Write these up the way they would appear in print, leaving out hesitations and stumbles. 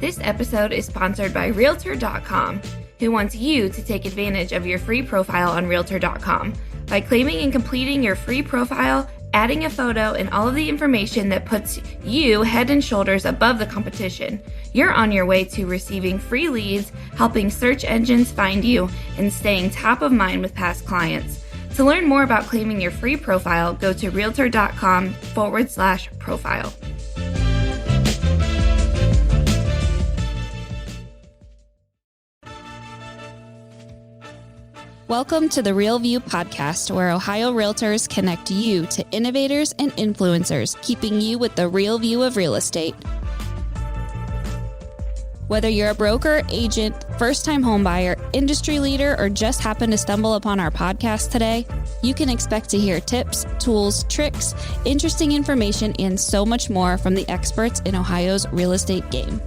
This episode is sponsored by Realtor.com, who wants you to take advantage of your free profile on Realtor.com. By claiming and completing your free profile, adding a photo, and all of the information that puts you head and shoulders above the competition, you're on your way to receiving free leads, helping search engines find you, and staying top of mind with past clients. To learn more about claiming your free profile, go to Realtor.com/profile. Welcome to the Real View podcast, where Ohio Realtors connect you to innovators and influencers, keeping you with the real view of real estate. Whether you're a broker, agent, first-time homebuyer, industry leader, or just happen to stumble upon our podcast today, you can expect to hear tips, tools, tricks, interesting information, and so much more from the experts in Ohio's real estate game.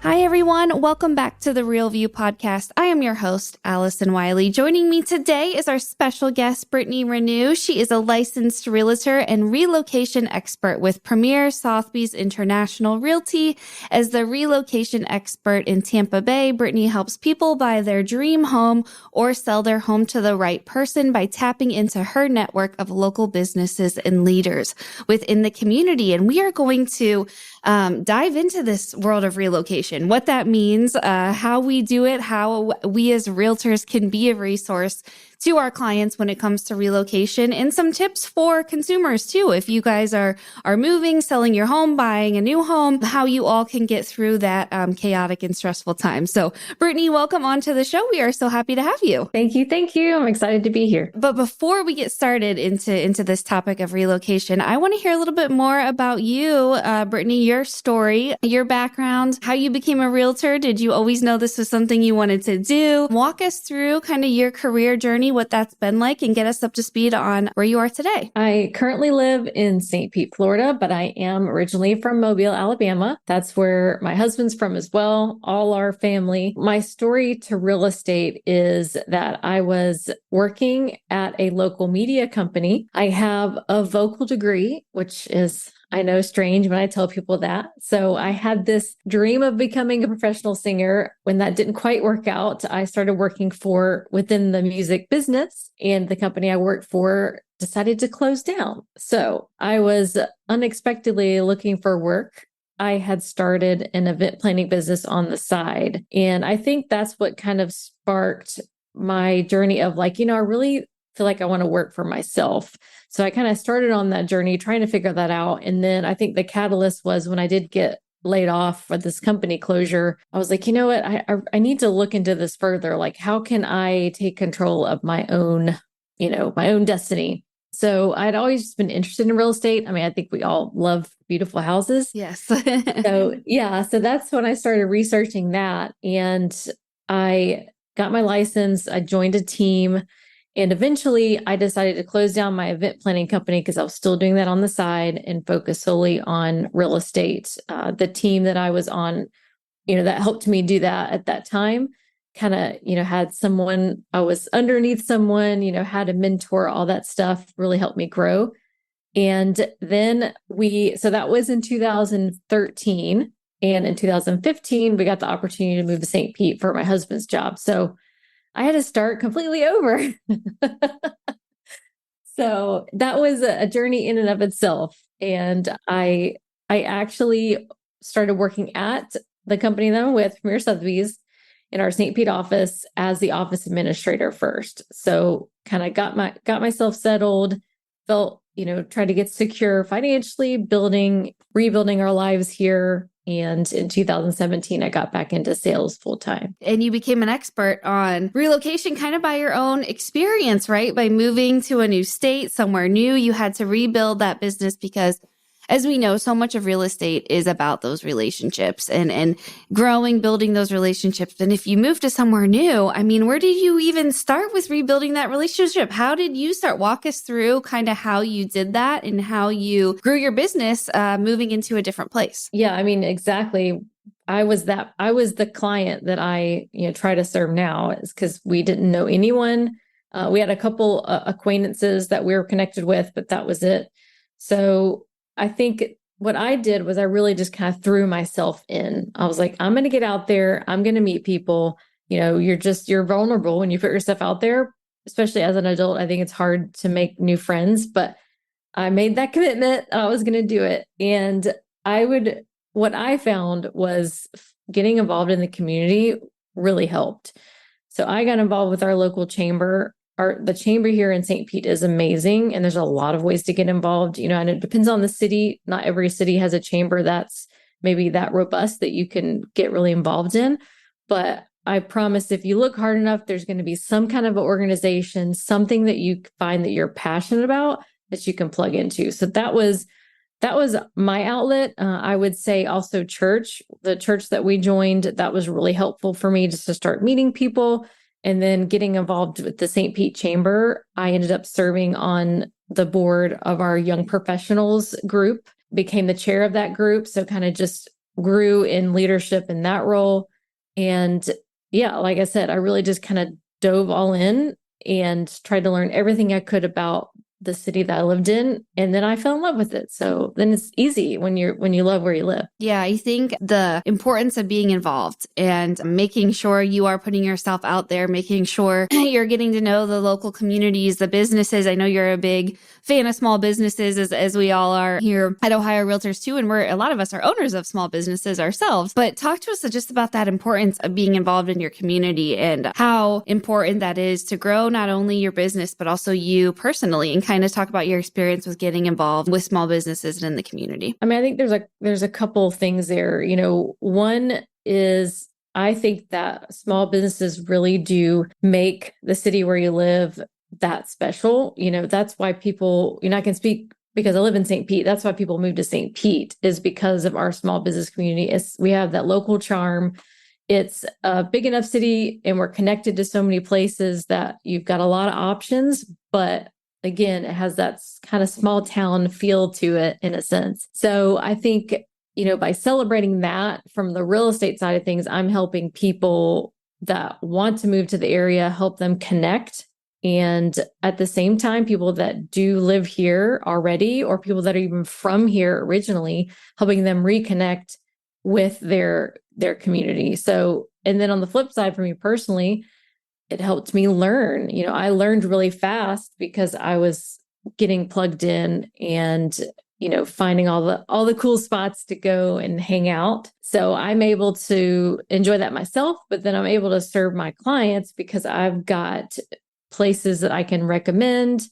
Hi, everyone. Welcome back to the Real View podcast. I am your host, Allison Wiley. Joining me today is our special guest, Brittany Ranew. She is a licensed realtor and relocation expert with Premier Sotheby's International Realty. As the relocation expert in Tampa Bay, Brittany helps people buy their dream home or sell their home to the right person by tapping into her network of local businesses and leaders within the community. And we are going to dive into this world of relocation, what that means, how we do it, how we as realtors can be a resource to our clients when it comes to relocation, and some tips for consumers too. If you guys are moving, selling your home, buying a new home, how you all can get through that chaotic and stressful time. So Brittany, welcome onto the show. We are so happy to have you. Thank you. Thank you. I'm excited to be here. But before we get started into this topic of relocation, I want to hear a little bit more about you, Brittany, your story, your background, how you became a realtor. Did you always know this was something you wanted to do? Walk us through kind of your career journey, what that's been like, and get us up to speed on where you are today. I currently live in St. Pete, Florida, but I am originally from Mobile, Alabama. That's where my husband's from as well, all our family. My story to real estate is that I was working at a local media company. I have a vocal degree, which is, I know, strange when I tell people that. So I had this dream of becoming a professional singer. When that didn't quite work out, I started working within the music business, and the company I worked for decided to close down. So I was unexpectedly looking for work. I had started an event planning business on the side. And I think that's what kind of sparked my journey of I really feel like I want to work for myself. So I kind of started on that journey trying to figure that out. And then I think the catalyst was when I did get laid off for this company closure. I was like, you know what? I need to look into this further. Like, how can I take control of my own destiny? So I'd always just been interested in real estate. I mean, I think we all love beautiful houses. Yes. So that's when I started researching that. And I got my license. I joined a team. And eventually I decided to close down my event planning company because I was still doing that on the side and focus solely on real estate. The team that I was on, that helped me do that at that time, kind of, had someone, I was underneath someone, had a mentor, all that stuff really helped me grow. And then so that was in 2013. And in 2015, we got the opportunity to move to St. Pete for my husband's job. So I had to start completely over. So that was a journey in and of itself. And I actually started working at the company that I'm with, Premier Sotheby's, in our St. Pete office as the office administrator first. So kind of got myself settled, felt, tried to get secure financially, rebuilding our lives here. And in 2017, I got back into sales full time. And you became an expert on relocation kind of by your own experience, right? By moving to a new state, somewhere new, you had to rebuild that business because, as we know, so much of real estate is about those relationships and growing, building those relationships. And if you move to somewhere new, I mean, where did you even start with rebuilding that relationship? How did you start? Walk us through kind of how you did that and how you grew your business moving into a different place. Yeah, I mean, exactly. I was the client that I, try to serve now, is because we didn't know anyone. We had a couple acquaintances that we were connected with, but that was it. So I think what I did was I really just kind of threw myself in. I was like, I'm going to get out there. I'm going to meet people. You're vulnerable when you put yourself out there, especially as an adult. I think it's hard to make new friends, but I made that commitment. I was going to do it. And what I found was getting involved in the community really helped. So I got involved with our local chamber. The chamber here in St. Pete is amazing, and there's a lot of ways to get involved, and it depends on the city. Not every city has a chamber that's maybe that robust that you can get really involved in. But I promise if you look hard enough, there's going to be some kind of an organization, something that you find that you're passionate about that you can plug into. So that was my outlet. I would say also the church that we joined, that was really helpful for me just to start meeting people. And then getting involved with the St. Pete Chamber, I ended up serving on the board of our young professionals group, became the chair of that group. So kind of just grew in leadership in that role. And yeah, like I said, I really just kind of dove all in and tried to learn everything I could about the city that I lived in. And then I fell in love with it. So then it's easy when you love where you live. Yeah, I think the importance of being involved and making sure you are putting yourself out there, making sure you're getting to know the local communities, the businesses. I know you're a big fan of small businesses, as we all are here at Ohio Realtors too. And a lot of us are owners of small businesses ourselves. But talk to us just about that importance of being involved in your community and how important that is to grow not only your business, but also you personally, and kind of talk about your experience with getting involved with small businesses and in the community. I mean, I think there's a couple of things there. One is I think that small businesses really do make the city where you live that special. That's why people, I can speak because I live in St. Pete. That's why people move to St. Pete, is because of our small business community. We have that local charm. It's a big enough city and we're connected to so many places that you've got a lot of options, but again, it has that kind of small town feel to it in a sense. So I think, by celebrating that from the real estate side of things, I'm helping people that want to move to the area, help them connect. And at the same time, people that do live here already, or people that are even from here originally, helping them reconnect with their community. So, and then on the flip side, for me personally, it helped me learn. I learned really fast because I was getting plugged in and, finding all the cool spots to go and hang out. So I'm able to enjoy that myself, but then I'm able to serve my clients because I've got places that I can recommend,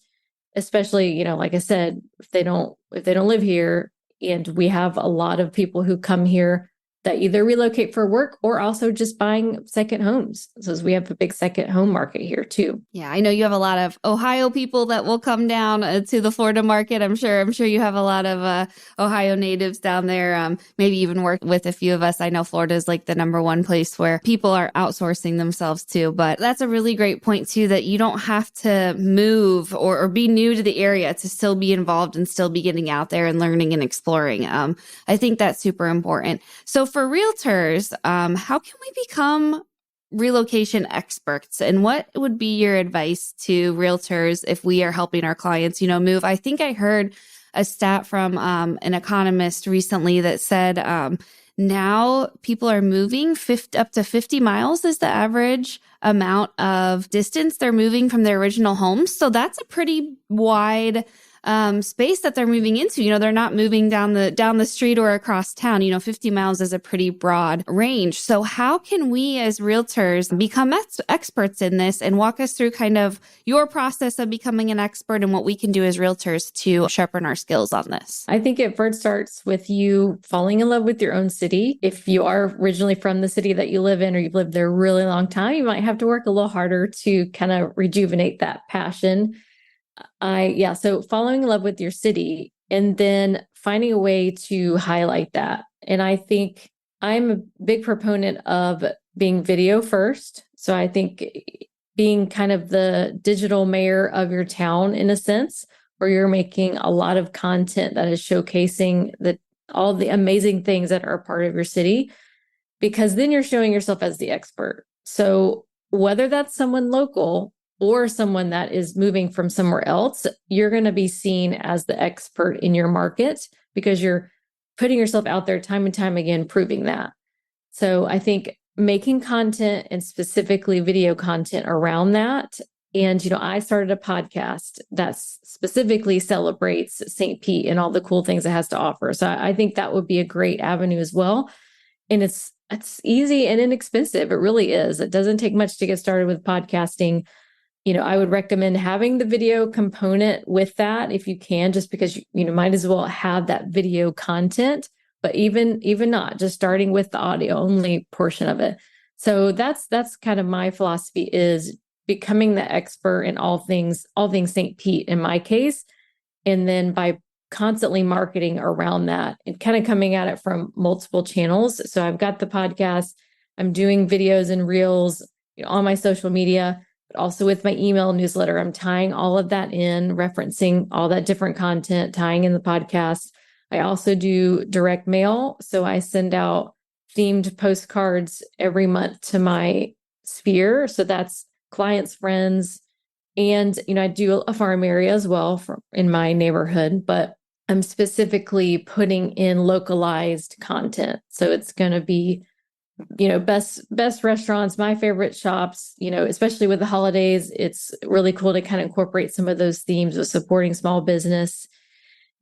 especially, like I said, if they don't live here. And we have a lot of people who come here that either relocate for work or also just buying second homes. So we have a big second home market here too. Yeah, I know you have a lot of Ohio people that will come down to the Florida market. I'm sure you have a lot of Ohio natives down there. Maybe even work with a few of us. I know Florida is like the number one place where people are outsourcing themselves to. But that's a really great point too, that you don't have to move or be new to the area to still be involved and still be getting out there and learning and exploring. I think that's super important. So for realtors, how can we become relocation experts? And what would be your advice to realtors if we are helping our clients, move? I think I heard a stat from an economist recently that said now people are moving up to 50 miles is the average amount of distance they're moving from their original homes. So that's a pretty wide space that they're moving into. They're not moving down the street or across town. 50 miles is a pretty broad range. So how can we as realtors become experts in this, and walk us through kind of your process of becoming an expert and what we can do as realtors to sharpen our skills on this? I think it first starts with you falling in love with your own city. If you are originally from the city that you live in, or you've lived there a really long time, you might have to work a little harder to kind of rejuvenate that passion. So falling in love with your city and then finding a way to highlight that. And I think I'm a big proponent of being video first. So I think being kind of the digital mayor of your town in a sense, where you're making a lot of content that is showcasing all the amazing things that are a part of your city, because then you're showing yourself as the expert. So whether that's someone local or someone that is moving from somewhere else, you're going to be seen as the expert in your market because you're putting yourself out there time and time again, proving that. So I think making content and specifically video content around that. And, I started a podcast that specifically celebrates St. Pete and all the cool things it has to offer. So I think that would be a great avenue as well. And it's easy and inexpensive. It really is. It doesn't take much to get started with podcasting. I would recommend having the video component with that if you can, just because you might as well have that video content, but even not, just starting with the audio only portion of it. So that's kind of my philosophy, is becoming the expert in all things St. Pete in my case. And then by constantly marketing around that and kind of coming at it from multiple channels. So I've got the podcast, I'm doing videos and reels on my social media, but also with my email newsletter. I'm tying all of that in, referencing all that different content, tying in the podcast. I also do direct mail. So I send out themed postcards every month to my sphere. So that's clients, friends, and, I do a farm area as well in my neighborhood, but I'm specifically putting in localized content. So it's going to be, best restaurants, my favorite shops, especially with the holidays. It's really cool to kind of incorporate some of those themes of supporting small business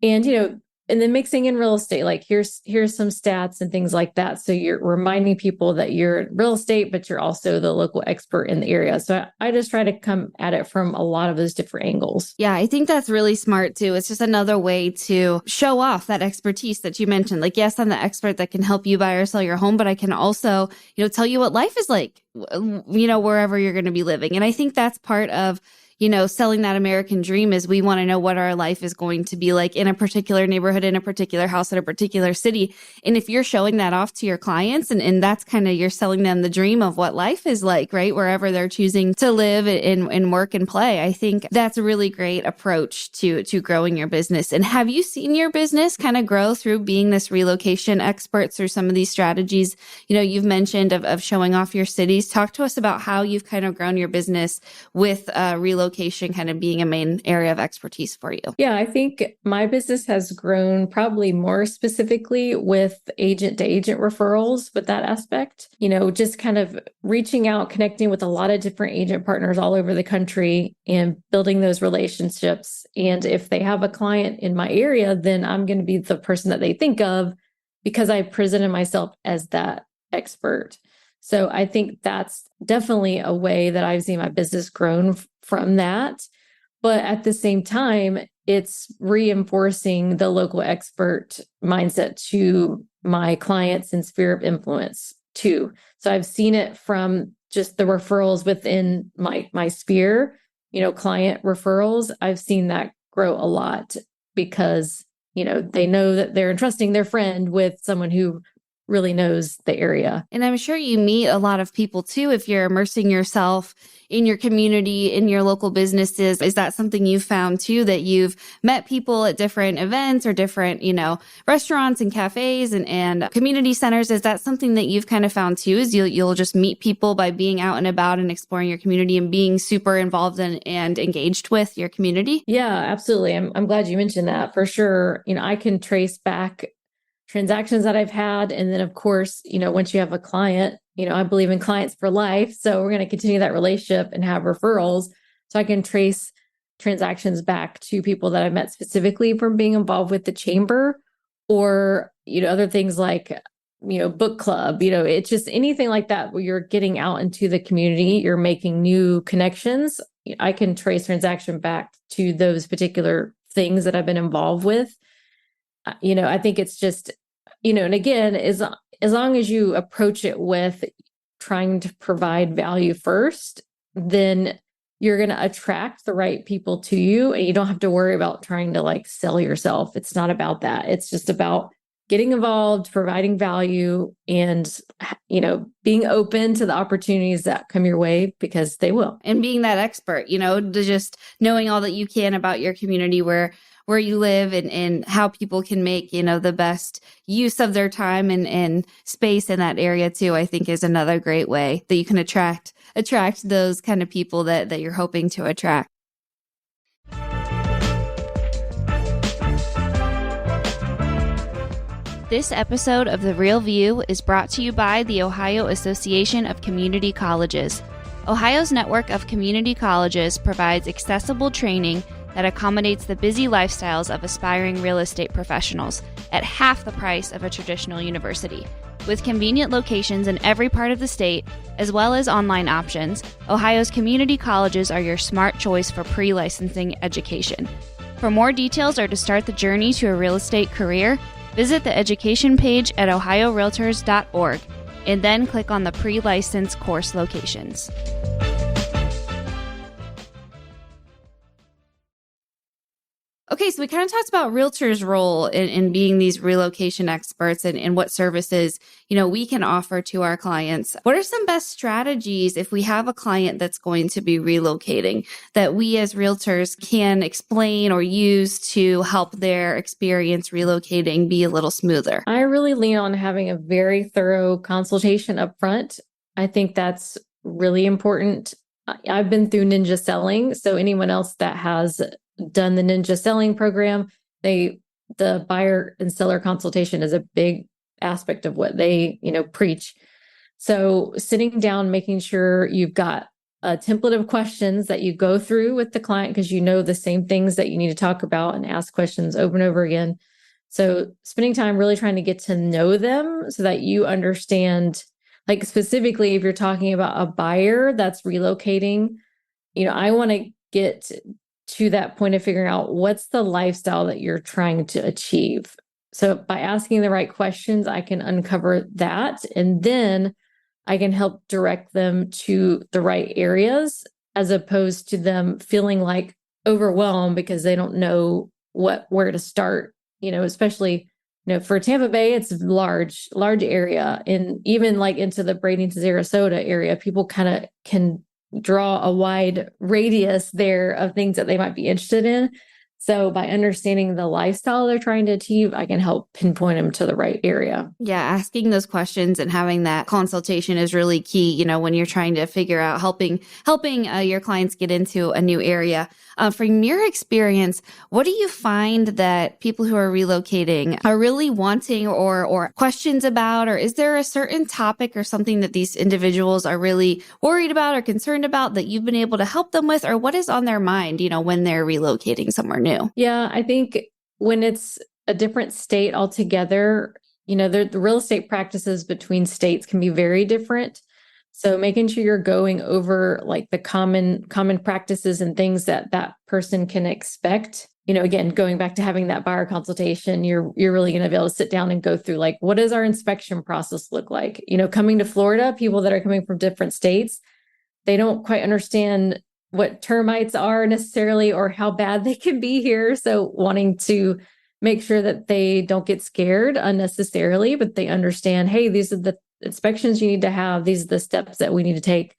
and, and then mixing in real estate, like here's some stats and things like that. So you're reminding people that you're in real estate, but you're also the local expert in the area. So I just try to come at it from a lot of those different angles. Yeah, I think that's really smart too. It's just another way to show off that expertise that you mentioned. Like, yes, I'm the expert that can help you buy or sell your home, but I can also, tell you what life is like, wherever you're going to be living. And I think that's part of selling that American dream, is we want to know what our life is going to be like in a particular neighborhood, in a particular house, in a particular city. And if you're showing that off to your clients and that's kind of, you're selling them the dream of what life is like, right? Wherever they're choosing to live and work and play. I think that's a really great approach to growing your business. And have you seen your business kind of grow through being this relocation expert through some of these strategies, you've mentioned of showing off your cities? Talk to us about how you've kind of grown your business with relocation kind of being a main area of expertise for you. Yeah, I think my business has grown probably more specifically with agent to agent referrals with that aspect, just kind of reaching out, connecting with a lot of different agent partners all over the country and building those relationships. And if they have a client in my area, then I'm going to be the person that they think of because I presented myself as that expert. So I think that's definitely a way that I've seen my business grown from that. But at the same time, it's reinforcing the local expert mindset to my clients and sphere of influence too. So I've seen it from just the referrals within my sphere, client referrals. I've seen that grow a lot because, they know that they're entrusting their friend with someone who really knows the area. And I'm sure you meet a lot of people too, if you're immersing yourself in your community, in your local businesses. Is that something you found too, that you've met people at different events or different, restaurants and cafes and community centers? Is that something that you've kind of found too, is you'll just meet people by being out and about and exploring your community and being super involved and engaged with your community? Yeah, absolutely. I'm glad you mentioned that for sure. I can trace back transactions that I've had. And then of course, once you have a client, I believe in clients for life. So we're going to continue that relationship and have referrals. So I can trace transactions back to people that I met specifically from being involved with the chamber or, other things like, book club, it's just anything like that where you're getting out into the community, you're making new connections. I can trace transaction back to those particular things that I've been involved with. I think it's just, and again, as long as you approach it with trying to provide value first, then you're going to attract the right people to you and you don't have to worry about trying to sell yourself. It's not about that. It's just about getting involved, providing value, and, being open to the opportunities that come your way because they will. And being that expert, just knowing all that you can about your community, where you live and how people can make, the best use of their time and space in that area too, I think is another great way that you can attract attract those kind of people that you're hoping to attract. This episode of The Real View is brought to you by the Ohio Association of Community Colleges. Ohio's network of community colleges provides accessible training that accommodates the busy lifestyles of aspiring real estate professionals at half the price of a traditional university. With convenient locations in every part of the state, as well as online options, Ohio's community colleges are your smart choice for pre-licensing education. For more details or to start the journey to a real estate career, visit the education page at ohiorealtors.org and then click on the pre-license course locations. Okay, so we kind of talked about realtors' role in being these relocation experts and what services, we can offer to our clients. What are some best strategies if we have a client that's going to be relocating that we as realtors can explain or use to help their experience relocating be a little smoother? I really lean on having a very thorough consultation up front. I think that's really important. I've been through Ninja Selling, so anyone else that has done the Ninja Selling program, the buyer and seller consultation is a big aspect of what they, preach. So sitting down, making sure you've got a template of questions that you go through with the client because you know the same things that you need to talk about and ask questions over and over again. So spending time really trying to get to know them so that you understand, like specifically if you're talking about a buyer that's relocating, I want to get to that point of figuring out what's the lifestyle that you're trying to achieve. So by asking the right questions, I can uncover that, and then I can help direct them to the right areas as opposed to them feeling like overwhelmed because they don't know where to start, especially, for Tampa Bay, it's large area, and even like into the Bradenton, Sarasota area, people kind of can draw a wide radius there of things that they might be interested in. So by understanding the lifestyle they're trying to achieve, I can help pinpoint them to the right area. Yeah, asking those questions and having that consultation is really key, when you're trying to figure out helping your clients get into a new area. From your experience, what do you find that people who are relocating are really wanting or questions about, or is there a certain topic or something that these individuals are really worried about or concerned about that you've been able to help them with, or what is on their mind, when they're relocating somewhere new? Yeah, I think when it's a different state altogether, the real estate practices between states can be very different. So making sure you're going over like the common practices and things that person can expect. Again, going back to having that buyer consultation, you're really going to be able to sit down and go through like, what does our inspection process look like? Coming to Florida, people that are coming from different states, they don't quite understand what termites are necessarily or how bad they can be here. So wanting to make sure that they don't get scared unnecessarily, but they understand, hey, these are the inspections you need to have. These are the steps that we need to take.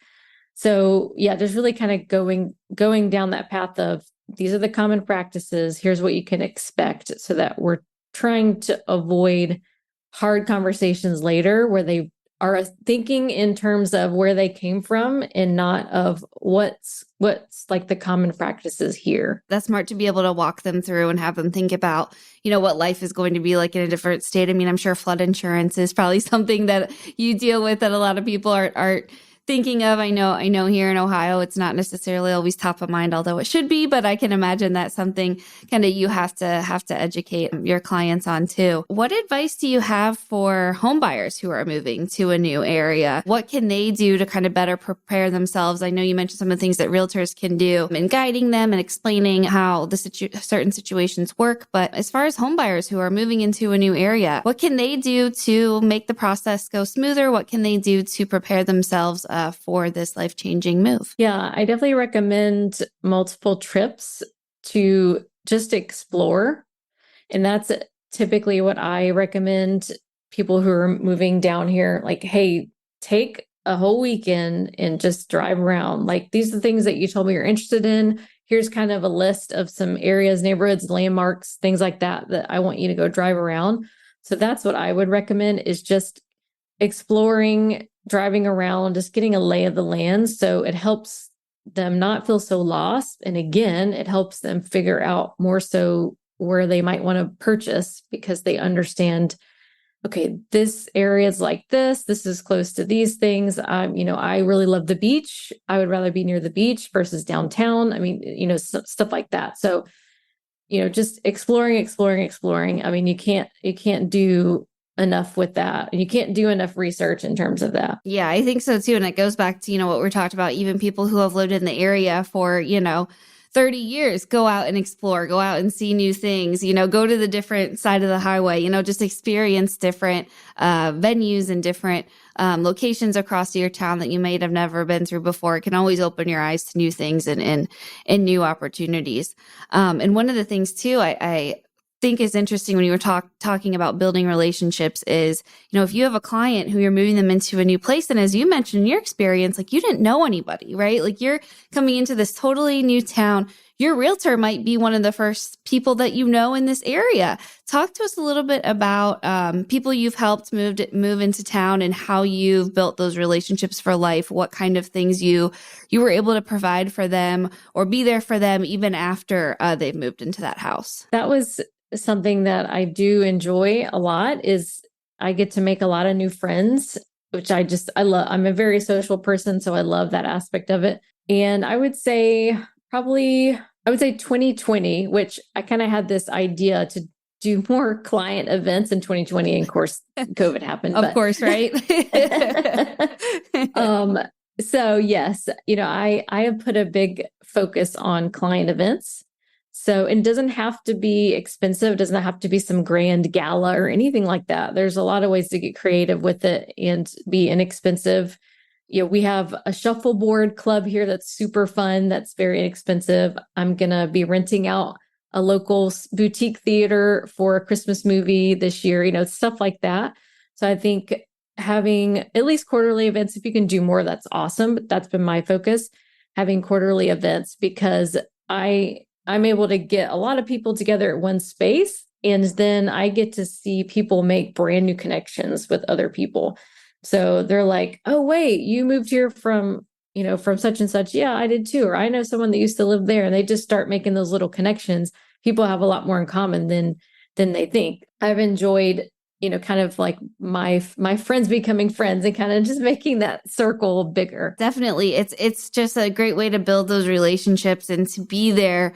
So yeah, there's really kind of going down that path of these are the common practices. Here's what you can expect so that we're trying to avoid hard conversations later where they are thinking in terms of where they came from and not of what's like the common practices here. That's smart to be able to walk them through and have them think about, what life is going to be like in a different state. I mean, I'm sure flood insurance is probably something that you deal with that a lot of people aren't thinking of. I know here in Ohio, it's not necessarily always top of mind, although it should be, but I can imagine that's something kind of you have to educate your clients on too. What advice do you have for homebuyers who are moving to a new area? What can they do to kind of better prepare themselves? I know you mentioned some of the things that realtors can do in guiding them and explaining how the certain situations work. But as far as homebuyers who are moving into a new area, what can they do to make the process go smoother? What can they do to prepare themselves for this life-changing move? Yeah, I definitely recommend multiple trips to just explore. And that's typically what I recommend people who are moving down here. Like, hey, take a whole weekend and just drive around. Like, these are the things that you told me you're interested in. Here's kind of a list of some areas, neighborhoods, landmarks, things like that I want you to go drive around. So that's what I would recommend, is just exploring driving around, just getting a lay of the land. So it helps them not feel so lost. And again, it helps them figure out more so where they might want to purchase because they understand, okay, this area is like this. This is close to these things. I really love the beach. I would rather be near the beach versus downtown. I mean, stuff like that. So, just exploring. I mean, you can't do enough with that. And you can't do enough research in terms of that. Yeah, I think so too. And it goes back to, what we talked about, even people who have lived in the area for, 30 years, go out and explore, go out and see new things, go to the different side of the highway, just experience different venues and different locations across your town that you may have never been through before. It can always open your eyes to new things and new opportunities. And one of the things too, I think is interesting when you were talking about building relationships is, if you have a client who you're moving them into a new place, and as you mentioned in your experience, like you didn't know anybody, right? Like you're coming into this totally new town. Your realtor might be one of the first people that you know in this area. Talk to us a little bit about people you've helped move into town and how you've built those relationships for life. What kind of things you were able to provide for them or be there for them even after they've moved into that house. That was something that I do enjoy a lot. Is I get to make a lot of new friends, which I love. I'm a very social person, so I love that aspect of it. And I would say 2020, which I kind of had this idea to do more client events in 2020. And of course, COVID happened. Of course, right? So yes, I have put a big focus on client events. So it doesn't have to be expensive. It doesn't have to be some grand gala or anything like that. There's a lot of ways to get creative with it and be inexpensive. We have a shuffleboard club here that's super fun. That's very inexpensive. I'm going to be renting out a local boutique theater for a Christmas movie this year, stuff like that. So I think having at least quarterly events, if you can do more, that's awesome. But that's been my focus, having quarterly events, because I'm able to get a lot of people together at one space. And then I get to see people make brand new connections with other people. So they're like, oh, wait, you moved here from such and such. Yeah, I did too. Or I know someone that used to live there. And they just start making those little connections. People have a lot more in common than they think. I've enjoyed, kind of like my friends becoming friends and kind of just making that circle bigger. Definitely. It's just a great way to build those relationships and to be there,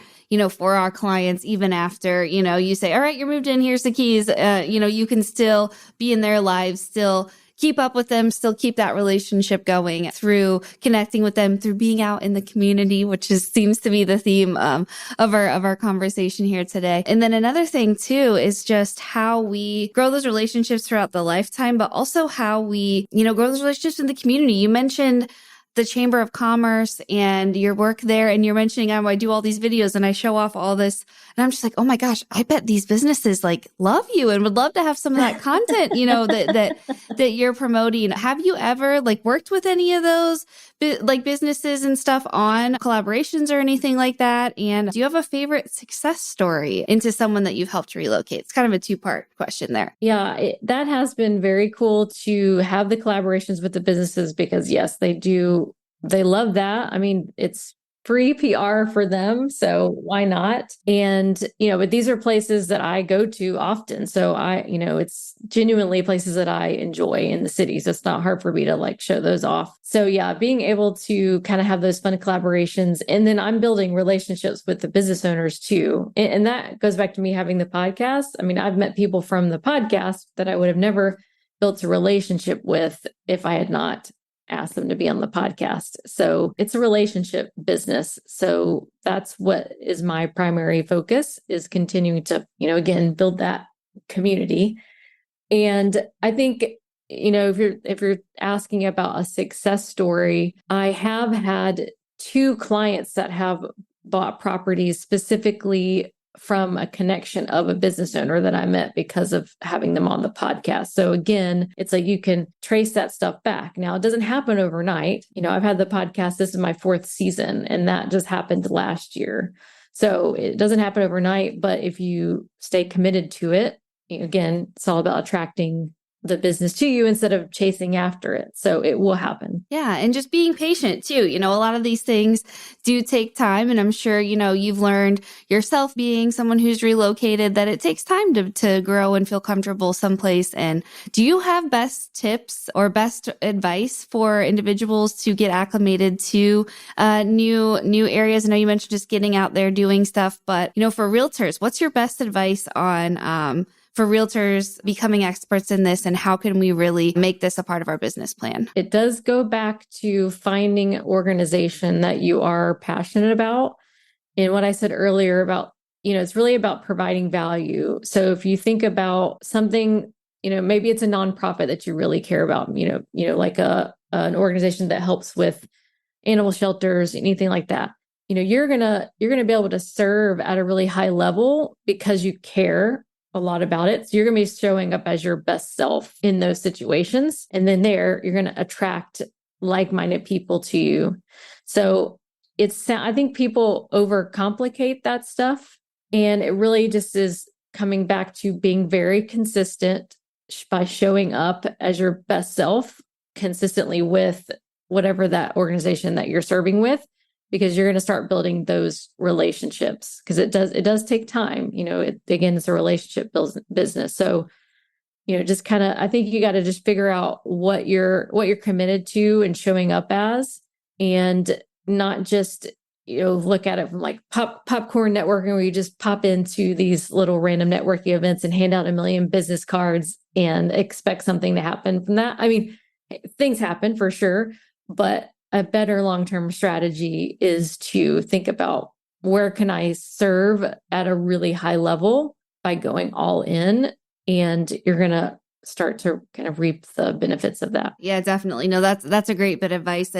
for our clients, even after, you say, all right, you're moved in, here's the keys. You can still be in their lives, still keep up with them, still keep that relationship going through connecting with them, through being out in the community, which seems to be the theme of our conversation here today. And then another thing too is just how we grow those relationships throughout the lifetime, but also how we, grow those relationships in the community. You mentioned the Chamber of Commerce and your work there, and you're mentioning, I do all these videos and I show off all this, and I'm just like, oh my gosh, I bet these businesses like love you and would love to have some of that content, that you're promoting. Have you ever worked with any of those businesses and stuff on collaborations or anything like that? And do you have a favorite success story into someone that you've helped relocate? It's kind of a two-part question there. Yeah, that has been very cool to have the collaborations with the businesses, because yes, they do. They love that. I mean, it's free PR for them, so why not? And, but these are places that I go to often. So it's genuinely places that I enjoy in the city. So it's not hard for me to show those off. So yeah, being able to kind of have those fun collaborations. And then I'm building relationships with the business owners too. And that goes back to me having the podcast. I mean, I've met people from the podcast that I would have never built a relationship with if I had not ask them to be on the podcast. So it's a relationship business. So that's what is my primary focus, is continuing to, again, build that community. And I think, if you're asking about a success story, I have had 2 clients that have bought properties specifically from a connection of a business owner that I met because of having them on the podcast. So again, it's like you can trace that stuff back. Now, it doesn't happen overnight. I've had the podcast, this is my 4th season, and that just happened last year. So it doesn't happen overnight, but if you stay committed to it, again, it's all about attracting the business to you instead of chasing after it. So it will happen. Yeah. And just being patient too. A lot of these things do take time. And I'm sure, you've learned yourself being someone who's relocated that it takes time to grow and feel comfortable someplace. And do you have best tips or best advice for individuals to get acclimated to new areas? I know you mentioned just getting out there doing stuff, but for realtors, what's your best advice on for realtors becoming experts in this, and how can we really make this a part of our business plan? It does go back to finding an organization that you are passionate about. And what I said earlier about, it's really about providing value. So if you think about something, maybe it's a nonprofit that you really care about, like an organization that helps with animal shelters, anything like that. You're gonna be able to serve at a really high level because you care a lot about it. So you're going to be showing up as your best self in those situations. And then you're going to attract like-minded people to you. So I think people overcomplicate that stuff. And it really just is coming back to being very consistent by showing up as your best self consistently with whatever that organization that you're serving with, because you're going to start building those relationships, because it does take time. It's a relationship business. So, just kind of, I think you got to just figure out what you're committed to and showing up as, and not just, look at it from like popcorn networking, where you just pop into these little random networking events and hand out a million business cards and expect something to happen from that. I mean, things happen for sure, but a better long-term strategy is to think about, where can I serve at a really high level by going all in, and you're going to start to kind of reap the benefits of that. Yeah, definitely. No, that's a great bit of advice.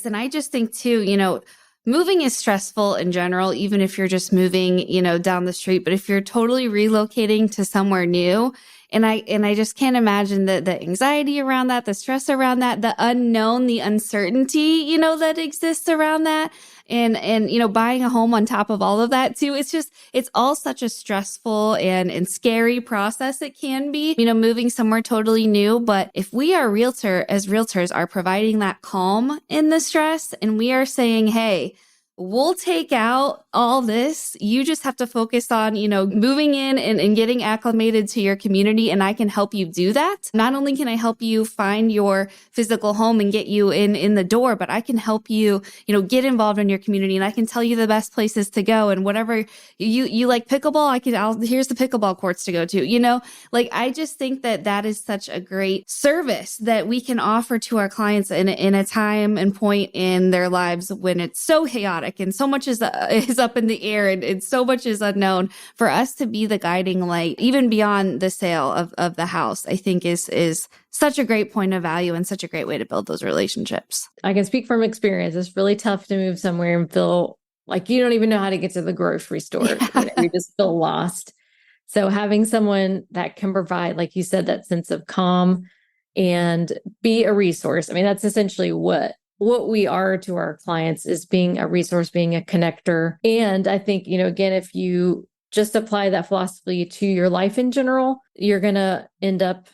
And I just think too, moving is stressful in general, even if you're just moving, down the street. But if you're totally relocating to somewhere new, and I just can't imagine the anxiety around that, the stress around that, the unknown, the uncertainty, that exists around that. And buying a home on top of all of that too. It's all such a stressful and scary process. It can be, moving somewhere totally new. But if we as realtors are providing that calm in the stress, and we are saying, hey, we'll take out all this. You just have to focus on, moving in and getting acclimated to your community. And I can help you do that. Not only can I help you find your physical home and get you in the door, but I can help you, get involved in your community. And I can tell you the best places to go, and whatever you like pickleball, here's the pickleball courts to go to, I just think that is such a great service that we can offer to our clients in a time and point in their lives when it's so chaotic and so much is up in the air and so much is unknown. For us to be the guiding light, even beyond the sale of the house, I think is such a great point of value and such a great way to build those relationships. I can speak from experience. It's really tough to move somewhere and feel like you don't even know how to get to the grocery store. Yeah. You just feel lost. So having someone that can provide, like you said, that sense of calm and be a resource. I mean, that's essentially what we are to our clients, is being a resource, being a connector. And I think, again, if you just apply that philosophy to your life in general, you're going to end up,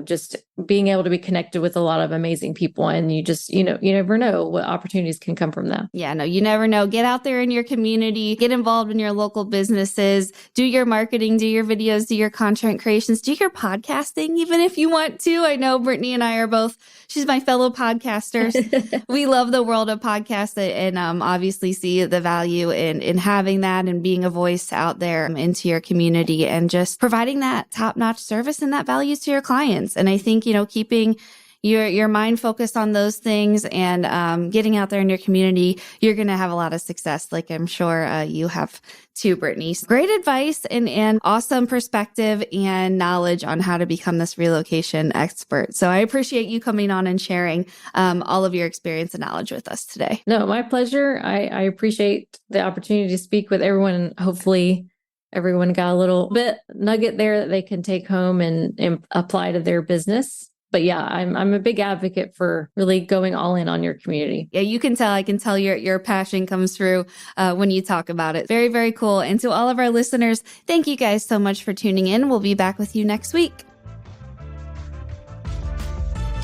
just being able to be connected with a lot of amazing people. And you just, you never know what opportunities can come from that. Yeah, no, you never know. Get out there in your community, get involved in your local businesses, do your marketing, do your videos, do your content creations, do your podcasting, even if you want to. I know Brittany and I are both, she's my fellow podcasters. We love the world of podcasts and obviously see the value in having that and being a voice out there into your community and just providing that top-notch service and that value to your clients. And I think, keeping your mind focused on those things and getting out there in your community, you're going to have a lot of success, like I'm sure you have too, Brittany. Great advice and awesome perspective and knowledge on how to become this relocation expert. So I appreciate you coming on and sharing all of your experience and knowledge with us today. No, my pleasure. I appreciate the opportunity to speak with everyone, and hopefully everyone got a little bit nugget there that they can take home and apply to their business. But yeah, I'm a big advocate for really going all in on your community. Yeah, you can tell. I can tell your passion comes through when you talk about it. Very, very cool. And to all of our listeners, thank you guys so much for tuning in. We'll be back with you next week.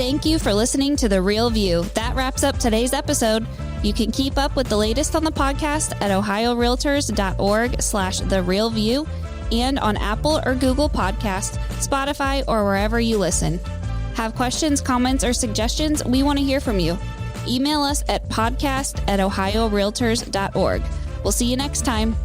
Thank you for listening to The Real View. That wraps up today's episode. You can keep up with the latest on the podcast at ohiorealtors.org/therealview and on Apple or Google Podcasts, Spotify, or wherever you listen. Have questions, comments, or suggestions? We want to hear from you. Email us at podcast@ohiorealtors.org. We'll see you next time.